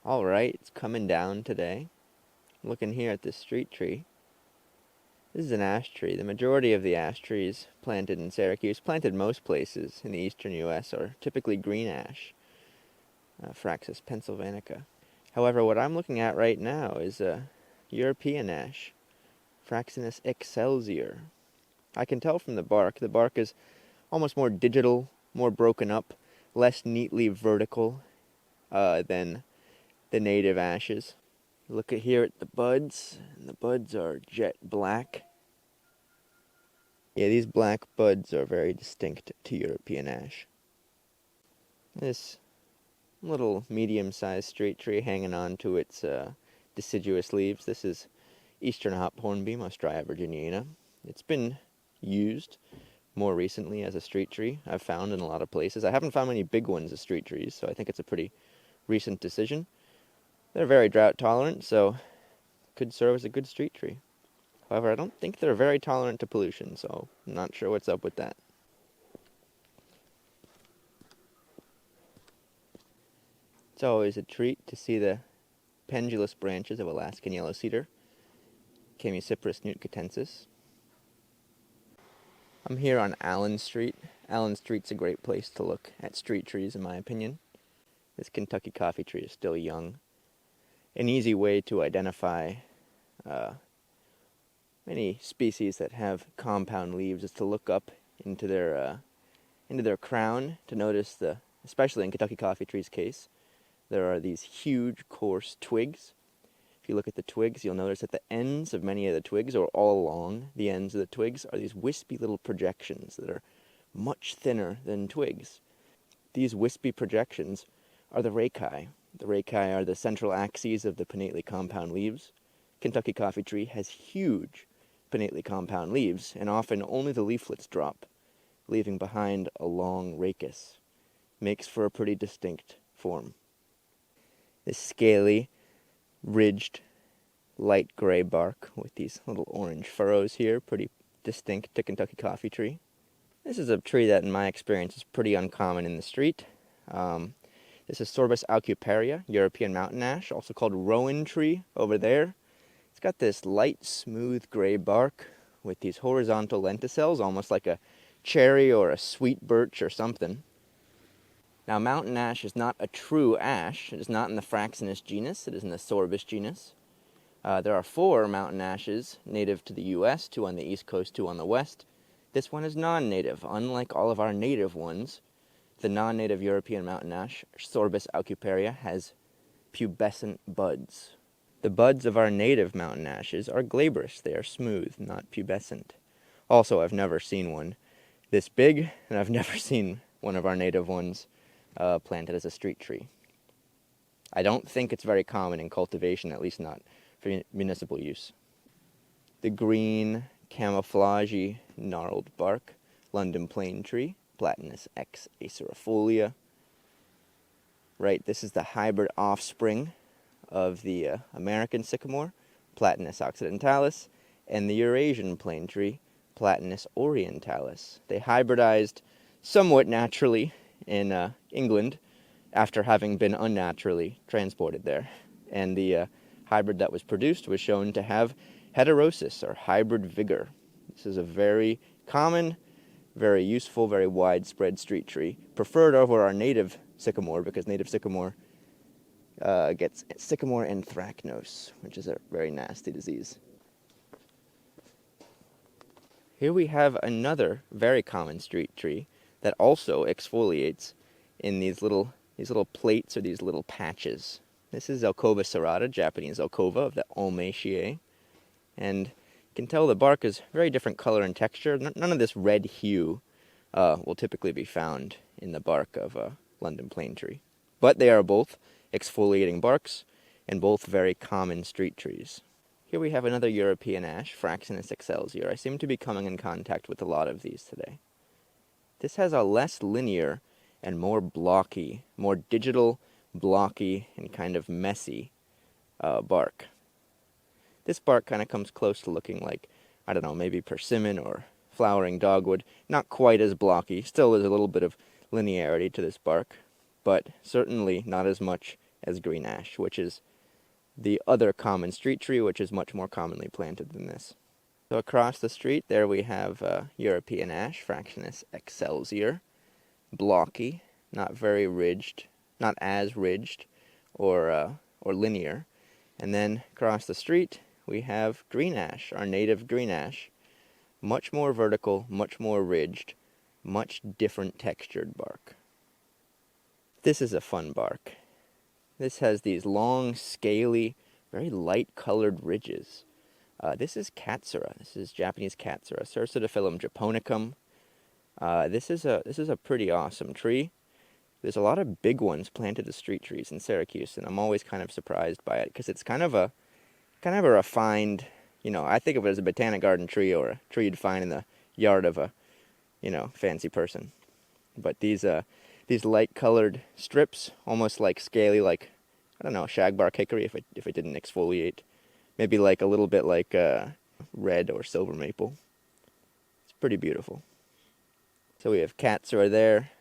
Alright, it's coming down today. Looking here at this street tree. This is an ash tree. The majority of the ash trees planted in Syracuse, planted most places in the eastern U.S., are typically green ash, Fraxus pennsylvanica. However, what I'm looking at right now is a European ash, Fraxinus excelsior. I can tell from the bark is almost more digital, more broken up, less neatly vertical than the native ashes. Look at here at the buds, and the buds are jet black. Yeah, these black buds are very distinct to European ash. This little medium-sized street tree hanging on to its deciduous leaves. This is eastern hop hornbeam, Ostraya virginiana. It's been used more recently as a street tree. I've found in a lot of places. I haven't found many big ones as street trees, so I think it's a pretty recent decision. They're very drought tolerant, so could serve as a good street tree. However, I don't think they're very tolerant to pollution, so I'm not sure what's up with that. It's always a treat to see the pendulous branches of Alaskan yellow cedar, Chamaecyparis nootkitensis. I'm here on Allen Street. Allen Street's a great place to look at street trees, in my opinion. This Kentucky coffee tree is still young. An easy way to identify many species that have compound leaves is to look up into their crown to notice especially in Kentucky coffee tree's case, there are these huge coarse twigs. If you look at the twigs, you'll notice at the ends of many of the twigs, or all along the ends of the twigs, are these wispy little projections that are much thinner than twigs. These wispy projections are the rachi. The rachi are the central axes of the pinnately compound leaves. Kentucky coffee tree has huge pinnately compound leaves, and often only the leaflets drop, leaving behind a long rachis. Makes for a pretty distinct form. This scaly, ridged, light gray bark with these little orange furrows here, pretty distinct to Kentucky coffee tree. This is a tree that, in my experience, is pretty uncommon in the street. This is Sorbus aucuparia, European mountain ash, also called rowan tree over there. It's got this light, smooth gray bark with these horizontal lenticels, almost like a cherry or a sweet birch or something. Now, mountain ash is not a true ash. It is not in the Fraxinus genus. It is in the Sorbus genus. There are 4 mountain ashes native to the U.S., 2 on the east coast, 2 on the west. This one is non-native. Unlike all of our native ones, the non-native European mountain ash, Sorbus aucuparia, has pubescent buds. The buds of our native mountain ashes are glabrous. They are smooth, not pubescent. Also, I've never seen one this big, and I've never seen one of our native ones planted as a street tree. I don't think it's very common in cultivation, at least not for municipal use. The green, camouflagey, gnarled bark, London plane tree, Platanus X acerifolia. Right, this is the hybrid offspring of the American sycamore, Platanus occidentalis, and the Eurasian plane tree, Platanus orientalis. They hybridized somewhat naturally in England after having been unnaturally transported there. And the hybrid that was produced was shown to have heterosis, or hybrid vigor. This is a very common, very useful, very widespread street tree, preferred over our native sycamore, because native sycamore gets sycamore anthracnose, which is a very nasty disease. Here we have another very common street tree that also exfoliates in these little plates or these little patches. This is Zelkova serrata, Japanese Zelkova of the Ulmaceae, and you can tell the bark is very different color and texture. None of this red hue will typically be found in the bark of a London plane tree. But they are both exfoliating barks and both very common street trees. Here we have another European ash, Fraxinus excelsior. I seem to be coming in contact with a lot of these today. This has a less linear and more blocky, more digital, blocky, and kind of messy bark. This bark kind of comes close to looking like, I don't know, maybe persimmon or flowering dogwood. Not quite as blocky. Still, there's a little bit of linearity to this bark, but certainly not as much as green ash, which is the other common street tree, which is much more commonly planted than this. So across the street there we have European ash, Fraxinus excelsior, blocky, not very ridged, not as ridged or linear. And then across the street we have green ash, our native green ash, much more vertical, much more ridged, much different textured bark. This is a fun bark. This has these long, scaly, very light-colored ridges. This is Katsura. This is Japanese Katsura, Cercidophyllum japonicum. This is a pretty awesome tree. There's a lot of big ones planted as street trees in Syracuse, and I'm always kind of surprised by it because it's kind of a refined. I think of it as a botanic garden tree or a tree you'd find in the yard of a, fancy person. But these light-colored strips, almost like scaly, like, I don't know, shagbark hickory if it didn't exfoliate. Maybe like a little bit like red or silver maple. It's pretty beautiful. So we have Katsura there,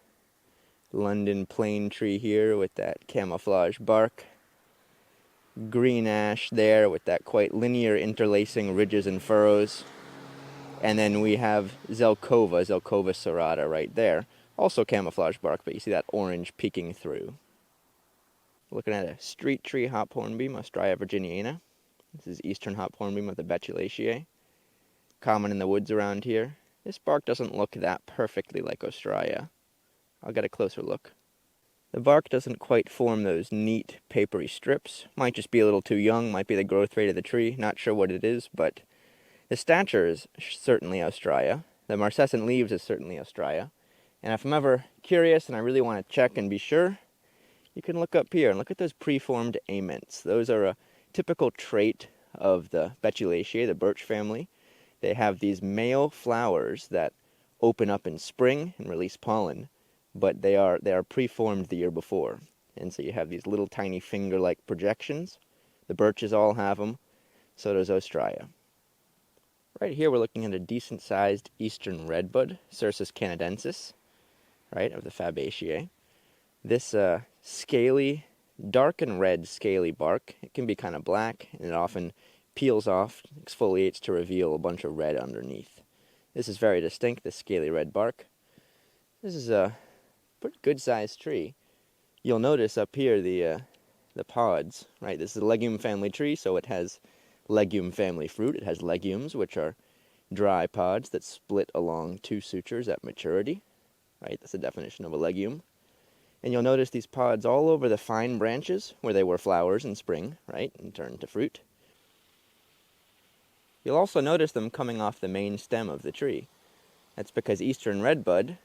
London plane tree here with that camouflage bark, green ash there with that quite linear interlacing ridges and furrows, and then we have Zelkova serrata right there, also camouflage bark, but you see that orange peeking through. Looking at a street tree hop hornbeam, Ostraya virginiana. This is eastern hop hornbeam of the Betulaceae, common in the woods around here. This bark doesn't look that perfectly like Ostraya. I'll get a closer look. The bark doesn't quite form those neat, papery strips. Might just be a little too young, might be the growth rate of the tree, not sure what it is, but the stature is certainly Ostraya. The marcescent leaves is certainly Ostraya. And if I'm ever curious and I really want to check and be sure, you can look up here and look at those preformed aments. Those are a typical trait of the Betulaceae, the birch family. They have these male flowers that open up in spring and release pollen, but they are preformed the year before. And so you have these little tiny finger-like projections. The birches all have them, so does Ostraya. Right here we're looking at a decent-sized eastern redbud, Cercis canadensis, right, of the Fabaceae. This scaly, dark and red scaly bark, it can be kind of black, and it often peels off, exfoliates to reveal a bunch of red underneath. This is very distinct, this scaly red bark. This is a pretty good-sized tree. You'll notice up here the pods, right? This is a legume family tree, so it has legume family fruit. It has legumes, which are dry pods that split along two sutures at maturity, right? That's the definition of a legume. And you'll notice these pods all over the fine branches where they were flowers in spring, right, and turned to fruit. You'll also notice them coming off the main stem of the tree. That's because eastern redbud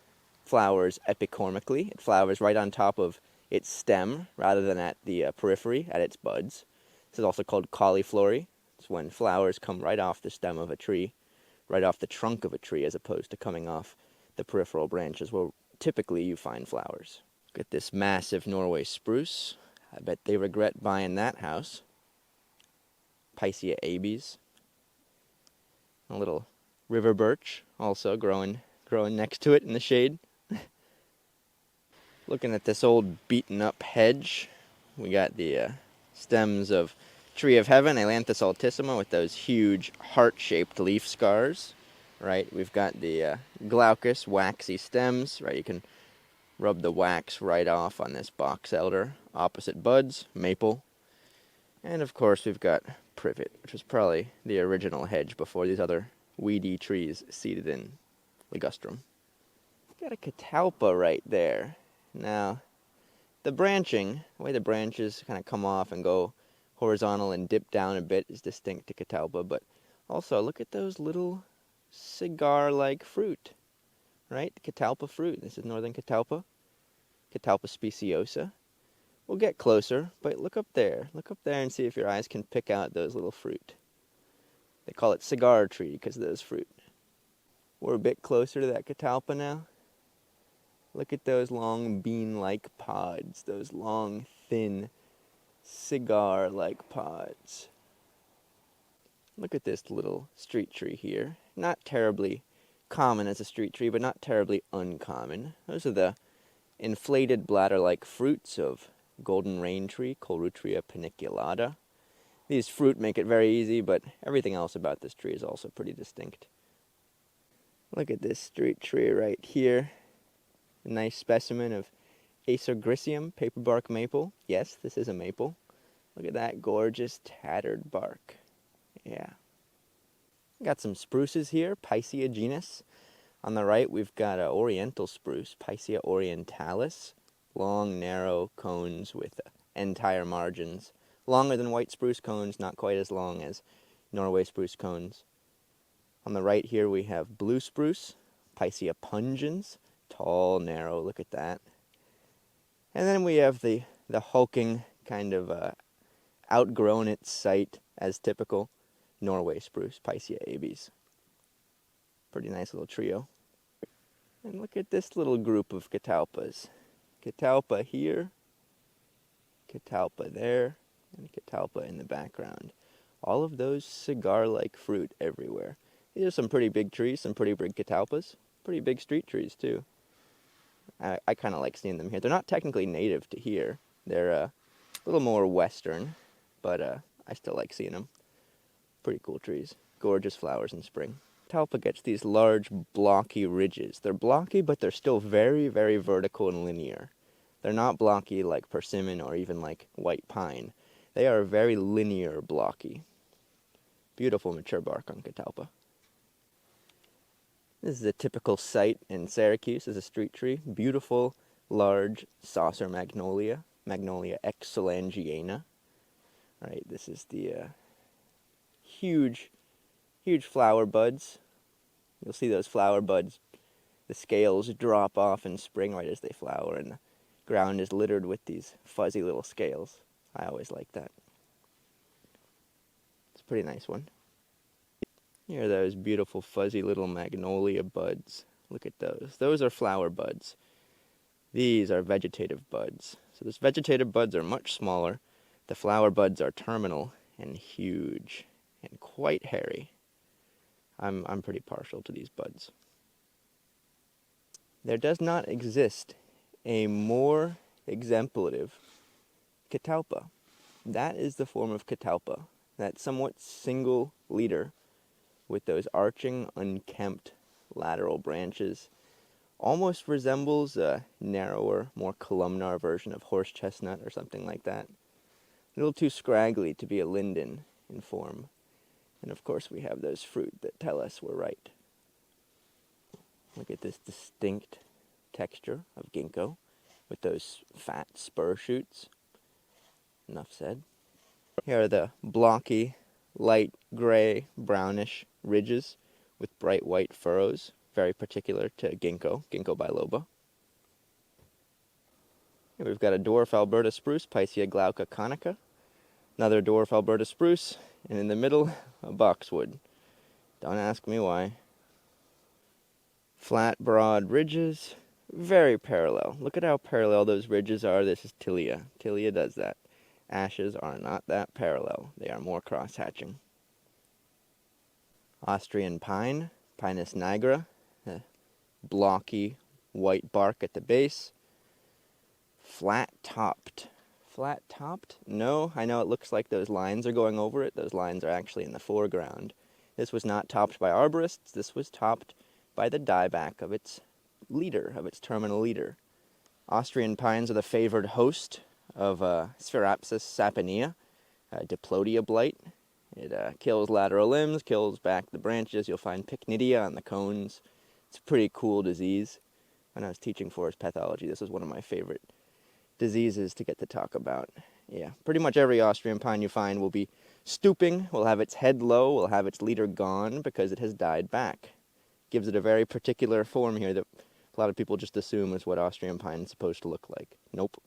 flowers epicormically. It flowers right on top of its stem rather than at the periphery, at its buds. This is also called cauliflory. It's when flowers come right off the stem of a tree, right off the trunk of a tree, as opposed to coming off the peripheral branches where typically you find flowers. Look at this massive Norway spruce. I bet they regret buying that house. Picea abies. A little river birch also growing next to it in the shade. Looking at this old beaten up hedge, we got the stems of tree of heaven, Ailanthus altissima, with those huge heart-shaped leaf scars. Right, we've got the glaucous waxy stems. Right, you can rub the wax right off on this box elder. Opposite buds, maple. And of course we've got privet, which was probably the original hedge before these other weedy trees seeded in ligustrum. Got a catalpa right there. Now, the branching, the way the branches kind of come off and go horizontal and dip down a bit is distinct to catalpa, but also look at those little cigar-like fruit, right? Catalpa fruit. This is northern catalpa, Catalpa speciosa. We'll get closer, but look up there. Look up there and see if your eyes can pick out those little fruit. They call it cigar tree because of those fruit. We're a bit closer to that catalpa now. Look at those long bean-like pods, those long, thin, cigar-like pods. Look at this little street tree here. Not terribly common as a street tree, but not terribly uncommon. Those are the inflated bladder-like fruits of golden rain tree, Coleutria paniculata. These fruit make it very easy, but everything else about this tree is also pretty distinct. Look at this street tree right here. A nice specimen of Acergricium, paperbark maple. Yes, this is a maple. Look at that gorgeous tattered bark. Yeah. Got some spruces here, Picea genus. On the right, we've got an oriental spruce, Picea orientalis. Long, narrow cones with entire margins. Longer than white spruce cones, not quite as long as Norway spruce cones. On the right here, we have blue spruce, Picea pungens. Tall, narrow, look at that. And then we have the hulking, kind of outgrown its site, as typical, Norway spruce, Picea abies. Pretty nice little trio. And look at this little group of catalpas. Catalpa here, catalpa there, and catalpa in the background. All of those cigar-like fruit everywhere. These are some pretty big trees, some pretty big catalpas. Pretty big street trees, too. I kind of like seeing them here. They're not technically native to here. They're a little more western, but I still like seeing them. Pretty cool trees. Gorgeous flowers in spring. Catalpa gets these large, blocky ridges. They're blocky, but they're still very, very vertical and linear. They're not blocky like persimmon or even like white pine. They are very linear, blocky. Beautiful mature bark on catalpa. This is a typical site in Syracuse as a street tree. Beautiful, large saucer magnolia, Magnolia exolangiana. Right, this is the huge flower buds. You'll see those flower buds, the scales drop off in spring right as they flower, and the ground is littered with these fuzzy little scales. I always like that. It's a pretty nice one. Here are those beautiful fuzzy little magnolia buds. Look at those. Those are flower buds. These are vegetative buds. So those vegetative buds are much smaller. The flower buds are terminal and huge and quite hairy. I'm pretty partial to these buds. There does not exist a more exemplative catalpa. That is the form of catalpa, that somewhat single leader with those arching, unkempt lateral branches. Almost resembles a narrower, more columnar version of horse chestnut or something like that. A little too scraggly to be a linden in form. And of course we have those fruit that tell us we're right. Look at this distinct texture of ginkgo with those fat spur shoots. Enough said. Here are the blocky, light gray, brownish ridges with bright white furrows, very particular to ginkgo biloba. Here we've got a dwarf Alberta spruce, Picea glauca conica. Another dwarf Alberta spruce, and in the middle, a boxwood. Don't ask me why. Flat, broad ridges, very parallel. Look at how parallel those ridges are. This is Tilia. Tilia does that. Ashes are not that parallel. They are more cross-hatching. Austrian pine, Pinus nigra, blocky white bark at the base. Flat-topped. Flat-topped? No, I know it looks like those lines are going over it. Those lines are actually in the foreground. This was not topped by arborists. This was topped by the dieback of its leader, of its terminal leader. Austrian pines are the favored host of Sphaerapis sapinea, diplodia blight. It kills lateral limbs, kills back the branches. You'll find pycnidia on the cones. It's a pretty cool disease. When I was teaching forest pathology, this was one of my favorite diseases to get to talk about. Yeah, pretty much every Austrian pine you find will be stooping, will have its head low, will have its leader gone because it has died back. Gives it a very particular form here that a lot of people just assume is what Austrian pine is supposed to look like. Nope.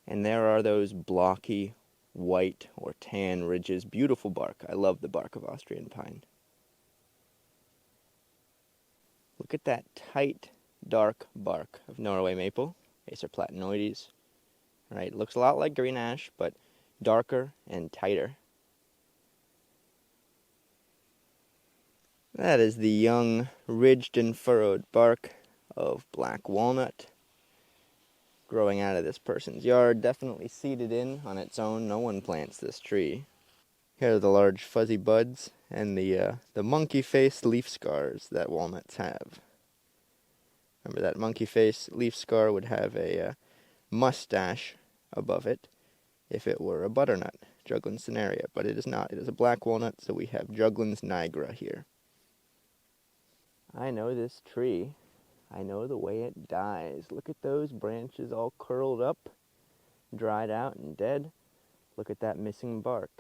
And there are those blocky white or tan ridges. Beautiful bark. I love the bark of Austrian pine. Look at that tight, dark bark of Norway maple, Acer platinoides. Right, looks a lot like green ash, but darker and tighter. That is the young, ridged and furrowed bark of black walnut. growing out of this person's yard, definitely seeded in on its own. No one plants this tree. Here are the large fuzzy buds and the monkey-faced leaf scars that walnuts have. Remember that monkey face leaf scar would have a mustache above it if it were a butternut, Juglans cinerea, but it is not. It is a black walnut, so we have Juglans nigra here. I know this tree. I know the way it dies. Look at those branches all curled up, dried out and dead. Look at that missing bark.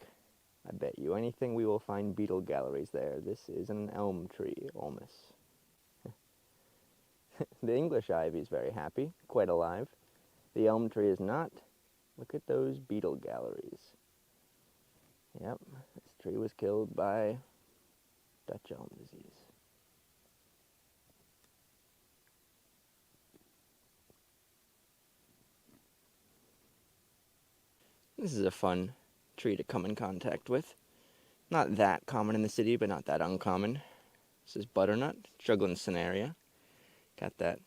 I bet you anything we will find beetle galleries there. This is an elm tree, Ulmus. The English ivy is very happy, quite alive. The elm tree is not. Look at those beetle galleries. Yep, this tree was killed by Dutch elm disease. This is a fun tree to come in contact with. Not that common in the city, but not that uncommon. This is butternut, Juglans cinerea. Got that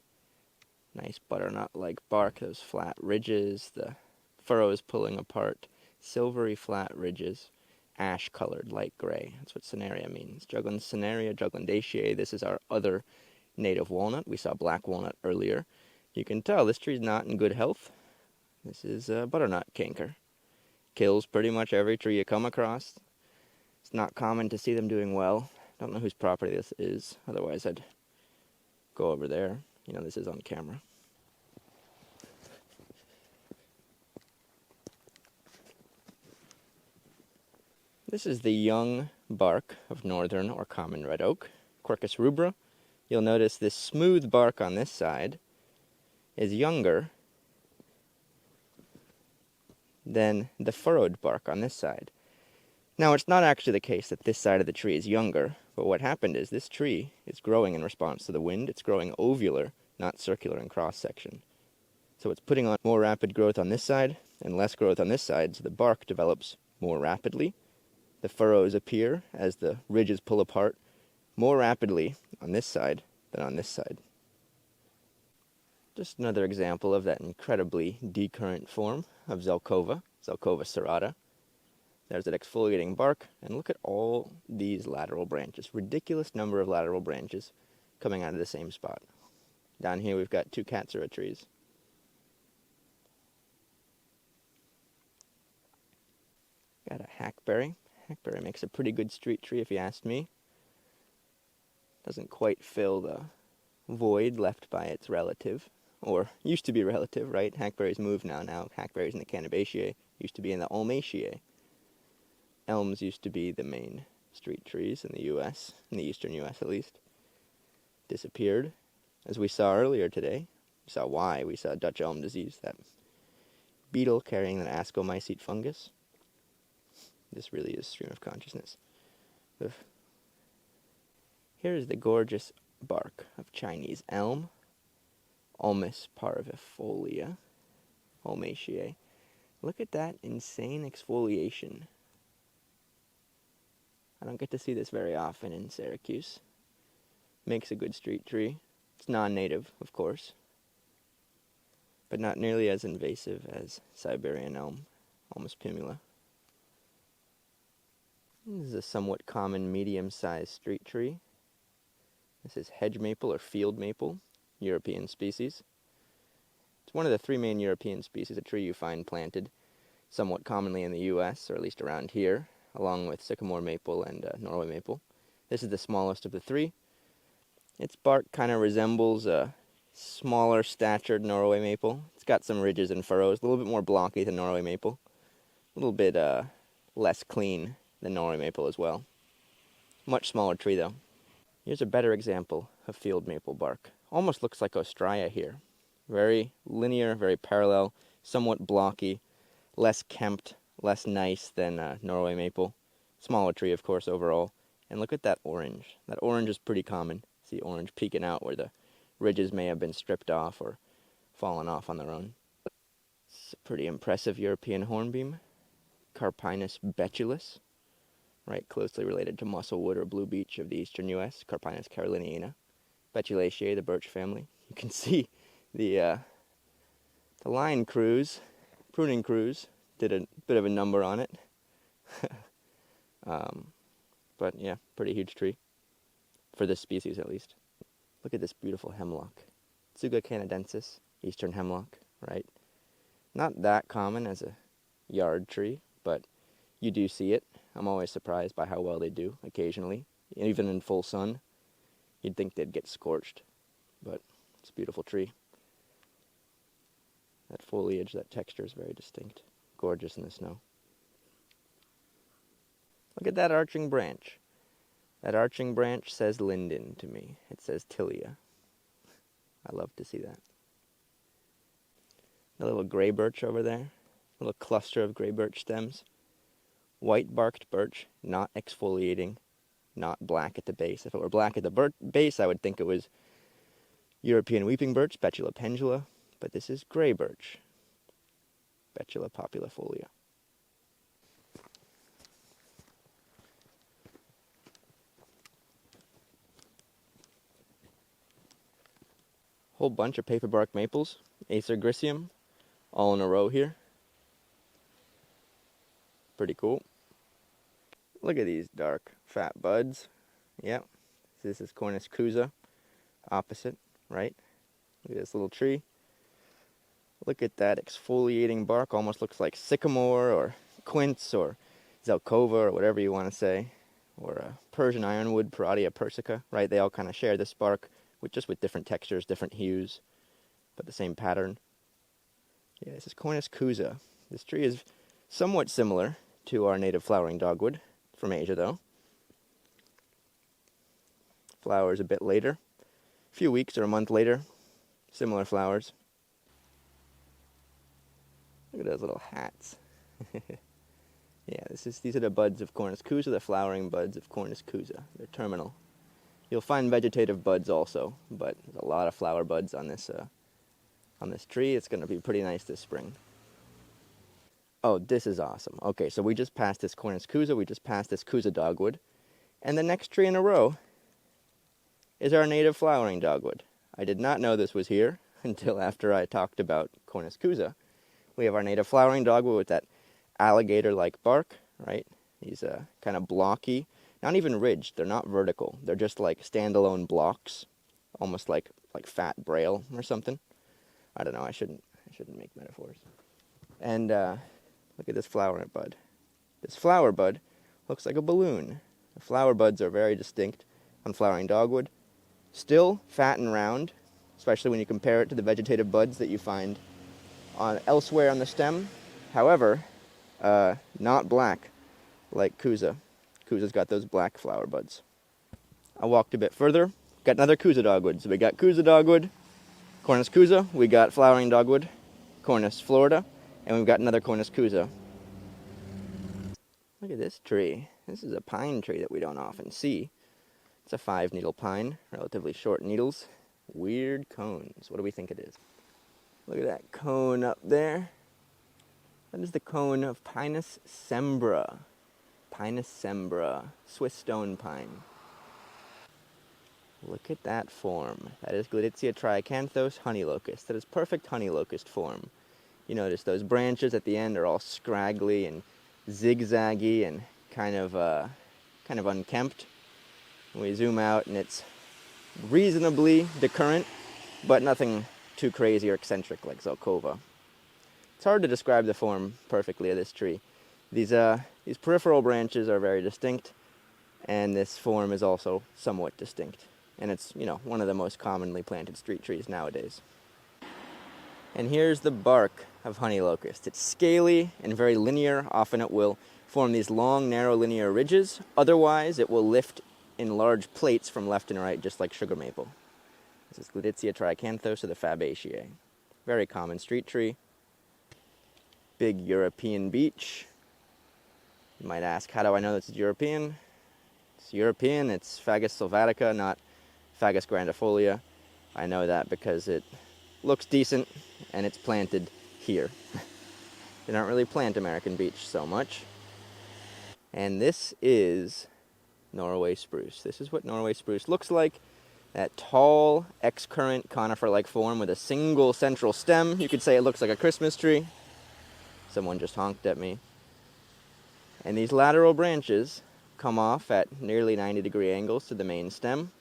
nice butternut-like bark, those flat ridges, the furrows pulling apart, silvery flat ridges, ash-colored, light gray. That's what cinerea means. Juglans cinerea, Juglandaceae. This is our other native walnut. We saw black walnut earlier. You can tell this tree's not in good health. This is a butternut canker. Kills pretty much every tree you come across. It's not common to see them doing well. Don't know whose property this is, otherwise I'd go over there. You know, this is on camera. This is the young bark of northern or common red oak, Quercus rubra. You'll notice this smooth bark on this side is younger than the furrowed bark on this side. Now, it's not actually the case that this side of the tree is younger, but what happened is this tree is growing in response to the wind. It's growing ovular, not circular in cross-section. So it's putting on more rapid growth on this side and less growth on this side, so the bark develops more rapidly. The furrows appear as the ridges pull apart more rapidly on this side than on this side. Just another example of that incredibly decurrent form of Zelkova serrata. There's that exfoliating bark, and look at all these lateral branches. Ridiculous number of lateral branches coming out of the same spot. Down here we've got two Katsura trees. Got a hackberry. Hackberry makes a pretty good street tree if you ask me. Doesn't quite fill the void left by its relative, or used to be relative, right? Hackberries moved now. Now hackberries in the Canabaceae, used to be in the Ulmaceae. Elms used to be the main street trees in the U.S., in the eastern U.S. at least. Disappeared. As we saw earlier today, we saw why. We saw Dutch elm disease, that beetle carrying an ascomycete fungus. This really is stream of consciousness. Here is the gorgeous bark of Chinese elm, Ulmus parvifolia, Ulmaceae. Look at that insane exfoliation. I don't get to see this very often in Syracuse. Makes a good street tree. It's non-native, of course, but not nearly as invasive as Siberian elm, Ulmus pumila. This is a somewhat common medium-sized street tree. This is hedge maple or field maple, European species. It's one of the three main European species, a tree you find planted somewhat commonly in the U.S., or at least around here, along with sycamore maple and Norway maple. This is the smallest of the three. Its bark kind of resembles a smaller statured Norway maple. It's got some ridges and furrows, a little bit more blocky than Norway maple. A little bit less clean than Norway maple as well. Much smaller tree though. Here's a better example of field maple bark. Almost looks like Ostrea here. Very linear, very parallel, somewhat blocky, less kempt, less nice than Norway maple. Smaller tree, of course, overall. And look at that orange. That orange is pretty common. See orange peeking out where the ridges may have been stripped off or fallen off on their own. It's a pretty impressive European hornbeam. Carpinus betulus, right, closely related to musclewood or blue beech of the eastern U.S., Carpinus caroliniana. Betulaceae, the birch family. You can see the The pruning crews, did a bit of a number on it. But yeah, pretty huge tree. For this species, at least. Look at this beautiful hemlock. Tsuga canadensis, eastern hemlock, right? Not that common as a yard tree, but you do see it. I'm always surprised by how well they do, occasionally. Even in full sun, you'd think they'd get scorched. But it's a beautiful tree. That foliage, that texture is very distinct. Gorgeous in the snow. Look at that arching branch. That arching branch says linden to me. It says tilia. I love to see that. A little gray birch over there. A little cluster of gray birch stems. White-barked birch, not exfoliating, not black at the base. If it were black at the base, I would think it was European weeping birch, Betula pendula, but this is gray birch, Betula populifolia. Whole bunch of paperbark maples, Acer gricium, all in a row here. Pretty cool. Look at these dark, fat buds. Yep, this is Cornus cousa, opposite, right? Look at this little tree. Look at that exfoliating bark, almost looks like sycamore or quince or zelkova or whatever you want to say, or Persian ironwood, Paradia persica, right? They all kind of share this bark, with different textures, different hues, but the same pattern. Yeah, this is Cornus cousa. This tree is somewhat similar to our native flowering dogwood from Asia, though. Flowers a bit later, a few weeks or a month later, similar flowers. Look at those little hats. Yeah, these are the buds of Cornus cousa, the flowering buds of Cornus cousa. They're terminal. You'll find vegetative buds also, but there's a lot of flower buds on this tree. It's going to be pretty nice this spring. Oh, this is awesome. Okay, so we just passed this Cornus cousa, we just passed this cousa dogwood, and the next tree in a row is our native flowering dogwood. I did not know this was here until after I talked about Cornus cousa. We have our native flowering dogwood with that alligator-like bark, right? These kind of blocky, not even ridged, they're not vertical. They're just like standalone blocks, almost like fat braille or something. I don't know, I shouldn't make metaphors. And look at this flower bud. This flower bud looks like a balloon. The flower buds are very distinct on flowering dogwood. Still fat and round, especially when you compare it to the vegetative buds that you find elsewhere on the stem. However, not black like cousa. Cousa's got those black flower buds. I walked a bit further, got another cousa dogwood. So we got cousa dogwood, Cornus cousa, we got flowering dogwood, Cornus florida, and we've got another Cornus cousa. Look at this tree. This is a pine tree that we don't often see. It's a 5-needle pine, relatively short needles, weird cones. What do we think it is? Look at that cone up there. That is the cone of Pinus sembra. Pinus sembra, Swiss stone pine. Look at that form. That is Gladitia triacanthos honey locust. That is perfect honey locust form. You notice those branches at the end are all scraggly and zigzaggy and kind of unkempt. We zoom out and it's reasonably decurrent, but nothing too crazy or eccentric like zelkova. It's hard to describe the form perfectly of this tree. These peripheral branches are very distinct, and this form is also somewhat distinct. And it's, one of the most commonly planted street trees nowadays. And here's the bark of honey locust. It's scaly and very linear. Often it will form these long, narrow, linear ridges. Otherwise, it will lift in large plates from left and right, just like sugar maple. This is Gladitia triacanthos of the Fabaceae. Very common street tree. Big European beech. You might ask, how do I know this is European? It's European, it's Fagus sylvatica, not Fagus grandifolia. I know that because it looks decent and it's planted here. They don't really plant American beech so much. And this is Norway spruce. This is what Norway spruce looks like. That tall, excurrent conifer-like form with a single central stem. You could say it looks like a Christmas tree. Someone just honked at me. And these lateral branches come off at nearly 90-degree angles to the main stem.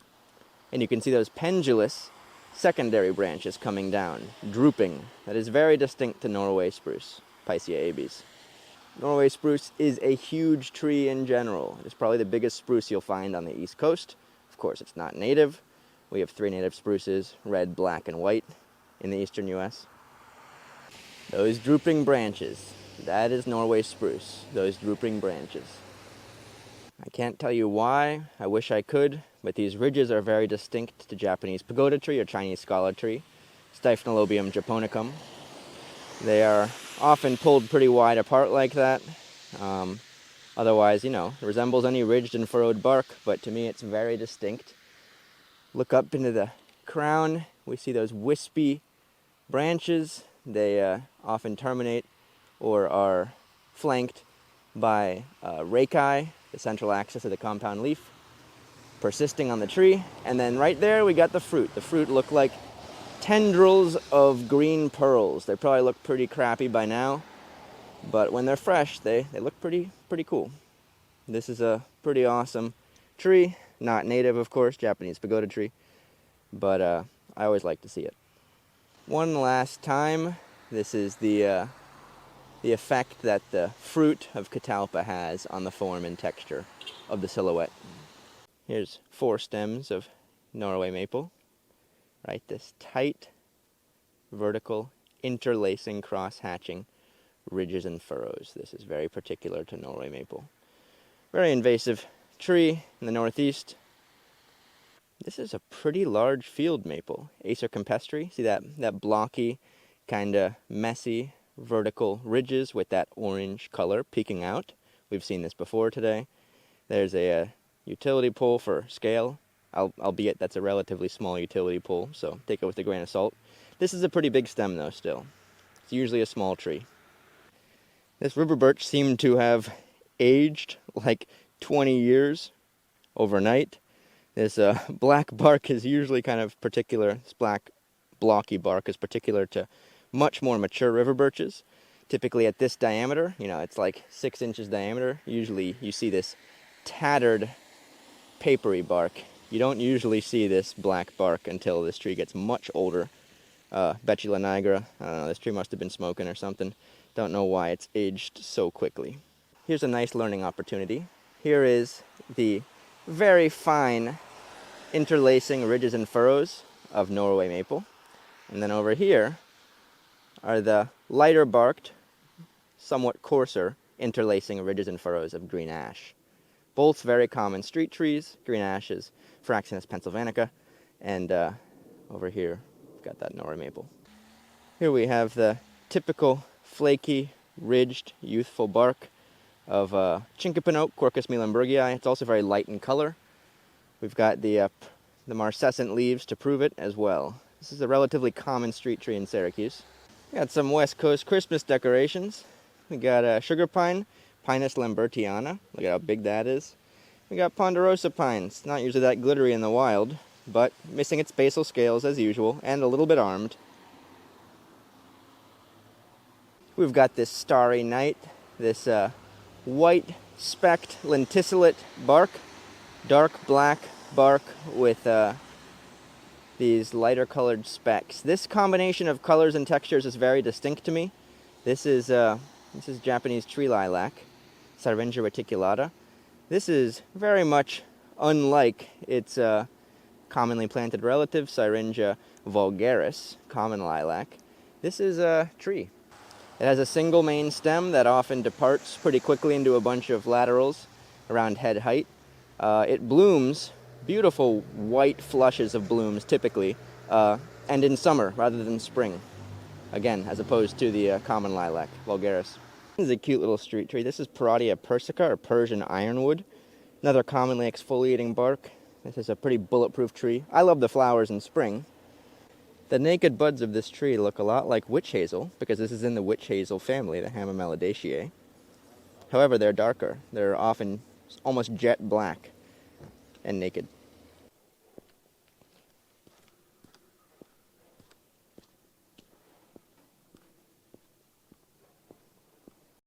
And you can see those pendulous secondary branches coming down, drooping. That is very distinct to Norway spruce, Picea abies. Norway spruce is a huge tree in general. It's probably the biggest spruce you'll find on the East Coast. Of course, it's not native. We have 3 native spruces, red, black, and white, in the eastern U.S. Those drooping branches, that is Norway spruce, those drooping branches. I can't tell you why, I wish I could, but these ridges are very distinct to Japanese pagoda tree or Chinese scholar tree, Stiphonolobium japonicum. They are often pulled pretty wide apart like that. Otherwise, it resembles any ridged and furrowed bark, but to me it's very distinct. Look up into the crown, we see those wispy branches. They often terminate or are flanked by rachi, the central axis of the compound leaf, persisting on the tree. And then right there we got the fruit. The fruit look like tendrils of green pearls. They probably look pretty crappy by now, but when they're fresh, they look pretty cool. This is a pretty awesome tree. Not native, of course, Japanese pagoda tree, but I always like to see it. One last time, this is the effect that the fruit of Catalpa has on the form and texture of the silhouette. Here's 4 stems of Norway maple. Right, this tight, vertical, interlacing, cross-hatching ridges and furrows. This is very particular to Norway maple. Very invasive tree in the northeast. This is a pretty large field maple, Acer campestre. See that blocky, kind of messy, vertical ridges with that orange color peeking out. We've seen this before today. There's a utility pole for scale, albeit that's a relatively small utility pole, so take it with a grain of salt. This is a pretty big stem though still. It's usually a small tree. This river birch seemed to have aged like 20 years overnight. This black bark is usually kind of particular, this black blocky bark is particular to much more mature river birches. Typically at this diameter, it's like 6 inches diameter. Usually you see this tattered, papery bark. You don't usually see this black bark until this tree gets much older. Betula nigra, I don't know, this tree must have been smoking or something. Don't know why it's aged so quickly. Here's a nice learning opportunity. Here is the very fine interlacing ridges and furrows of Norway maple. And then over here are the lighter barked, somewhat coarser interlacing ridges and furrows of green ash. Both very common street trees. Green ash is Fraxinus pennsylvanica, and over here we've got that Norway maple. Here we have the typical flaky, ridged, youthful bark of chinkapin oak, Quercus mealenburgii. It's also very light in color. We've got the marcescent leaves to prove it as well. This is a relatively common street tree in Syracuse. We got some West Coast Christmas decorations. We got sugar pine, Pinus lambertiana. Look at how big that is. We got ponderosa pine. It's not usually that glittery in the wild, but missing its basal scales as usual, and a little bit armed. We've got this starry night, this white specked lenticulate bark, dark black bark with these lighter colored specks. This combination of colors and textures is very distinct to me. This is Japanese tree lilac, Syringa reticulata. This is very much unlike its commonly planted relative, Syringa vulgaris, common lilac. This is a tree. It has a single main stem that often departs pretty quickly into a bunch of laterals around head height. It blooms beautiful white flushes of blooms typically, and in summer rather than spring. Again, as opposed to the common lilac, vulgaris. This is a cute little street tree. This is Paradia persica, or Persian ironwood. Another commonly exfoliating bark. This is a pretty bulletproof tree. I love the flowers in spring. The naked buds of this tree look a lot like witch hazel, because this is in the witch hazel family, the Hamamelidaceae. However, they're darker. They're often almost jet black and naked.